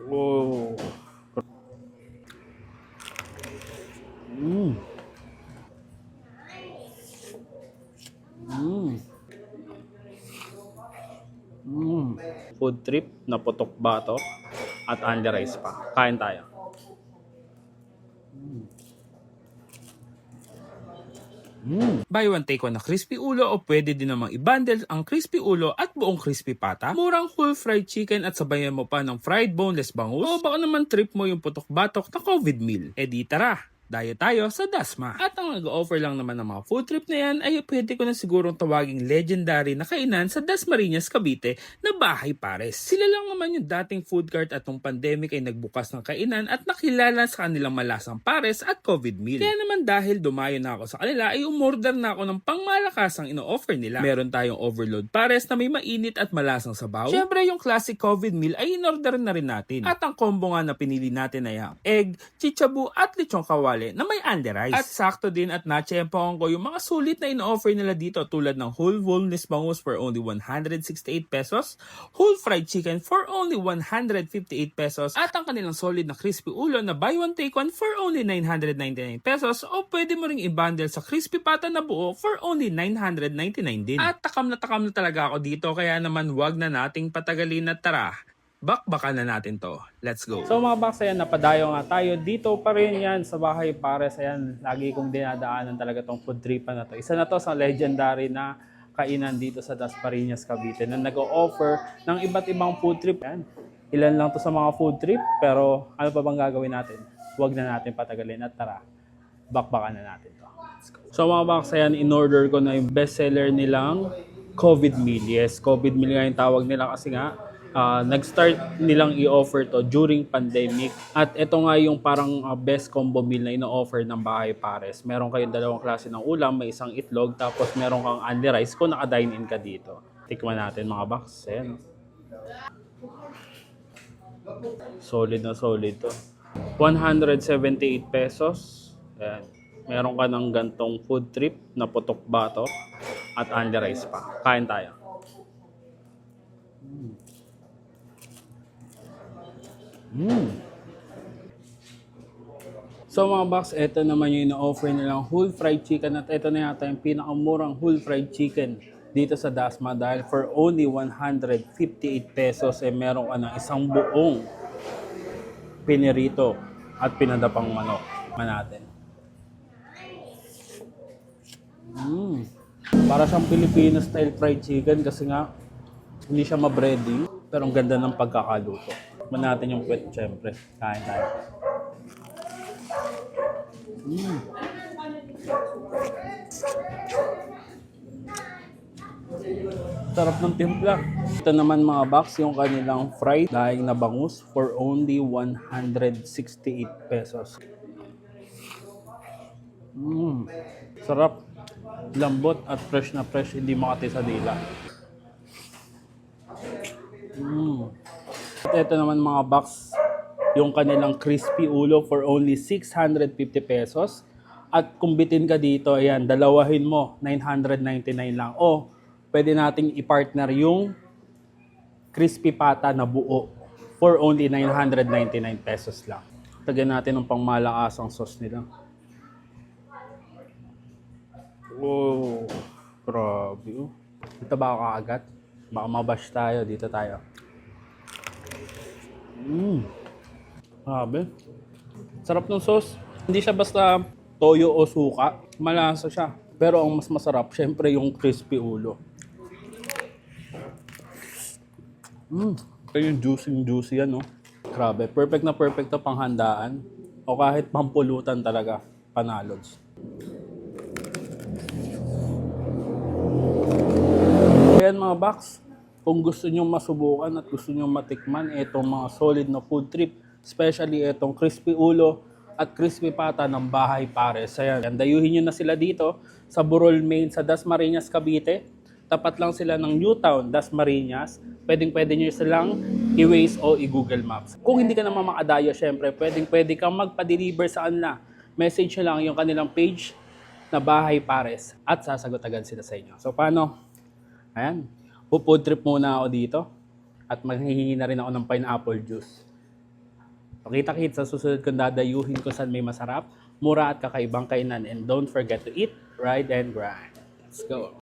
Oh. Mm. Mm. Mm. Food trip na putok bato at only rice pa. Kain tayo. Buy one take one na crispy ulo o pwede din namang i-bundle ang crispy ulo at buong crispy pata, murang whole fried chicken at sabayan mo pa ng fried boneless bangus, o baka naman trip mo yung putok-batok na COVID meal. E di tara! Dayo tayo sa Dasma. At ang nag-offer lang naman ng mga food trip na yan ay pwede ko na sigurong tawaging legendary na kainan sa Dasmariñas, Cavite na Bahay Pares. Sila lang naman yung dating food cart at nung pandemic ay nagbukas ng kainan at nakilala sa kanilang malasang pares at COVID meal. Kaya naman dahil dumayo na ako sa kanila ay umorder na ako ng pangmalakasang ino-offer nila. Meron tayong overload pares na may mainit at malasang sabaw. Syempre yung classic COVID meal ay in-order na rin natin. At ang combo nga na pinili natin ay ang egg, chichabu at lechong kawali na may only rice. At sakto din at natsyempohan ko yung mga sulit na ino-offer nila dito tulad ng whole boneless bangus for only 168 pesos, whole fried chicken for only 158 pesos, at ang kanilang solid na crispy ulo na buy one take one for only 999 pesos, o pwede mo ring i-bundle sa crispy pata na buo for only 999 din. At takam na talaga ako dito, kaya naman wag na nating patagalin at tara, bakbakan na natin to. Let's go. So mga box, ayan, napadayo nga tayo. Dito pa rin yan sa Bahay Pares. Ayan, lagi kong dinadaanan talaga tong food tripan na to. Isa na to sa legendary na kainan dito sa Dasmariñas, Cavite na nag-o-offer ng iba't ibang food trip. Ayan, ilan lang to sa mga food trip, pero ano pa bang gagawin natin? Huwag na natin patagalin at tara, bakbakan na natin to. Let's go. So mga box, ayan, in-order ko na yung bestseller nilang COVID meal. Yes, COVID meal nga yung tawag nila kasi nga nag-start nilang i-offer to during pandemic. At ito nga yung parang best combo meal na ino-offer ng Bahay Pares. Meron kayong dalawang klase ng ulam, may isang itlog, tapos meron kang only rice kung naka-dine in ka dito. Tikman natin mga box. Ayan. Solid na solid to. 178 pesos. Ayan. Meron ka ng gantong food trip na putok bato at only rice pa. Kain tayo. So mga box, ito naman yung ino-offer nilang whole fried chicken, at ito na yata yung pinakamurang whole fried chicken dito sa Dasma dahil for only 158 pesos meron ka ng isang buong pinirito at pinadapang manok. Natin. Para siyang Filipino style fried chicken kasi nga hindi siya ma-bready pero ang ganda ng pagkakaluto. Tikman natin yung puwet, syempre. Kain tayo. Sarap ng timpla. Ito naman mga box, yung kanilang fried daing na bangus for only 168 pesos. Sarap. Lambot at fresh na fresh, hindi makati sa dila. At ito naman mga box, yung kanilang crispy ulo for only 650 pesos. At kung bitin ka dito, ayan, dalawahin mo, 999 lang. O, pwede nating i-partner yung crispy pata na buo for only 999 pesos lang. Tagyan natin ng pangmalaasang sauce nila. Oh, grabe. Dito ba ako kaagat? Baka mabash tayo. Dito tayo. Grabe. Sarap ng sauce. Hindi siya basta toyo o suka. Malasa siya. Pero ang mas masarap, syempre yung crispy ulo. Kaya yung juicy yan, no? Grabe. Perfect na perfect to panghandaan. O kahit pampulutan talaga. Panalods. Ayan mga box, kung gusto nyo masubukan at gusto nyo matikman itong mga solid na food trip, especially itong crispy ulo at crispy pata ng Bahay Pares. Ayan, dayuhin nyo na sila dito sa Burol Main sa Dasmariñas, Cavite. Tapat lang sila ng Newtown, Dasmariñas. Pwede nyo silang i-Waze o i-Google Maps. Kung hindi ka naman makadayo, syempre, pwede kang magpa-deliver sa kanila. Message nyo lang yung kanilang page na Bahay Pares at sasagot agad sila sa inyo. So paano? Ayan, food trip muna ako dito at maghihingi na rin ako ng pineapple juice. So, kita-kits sa susunod kong dadayuhin ko saan may masarap, mura at kakaibang kainan. And don't forget to eat, ride, and grind. Let's go!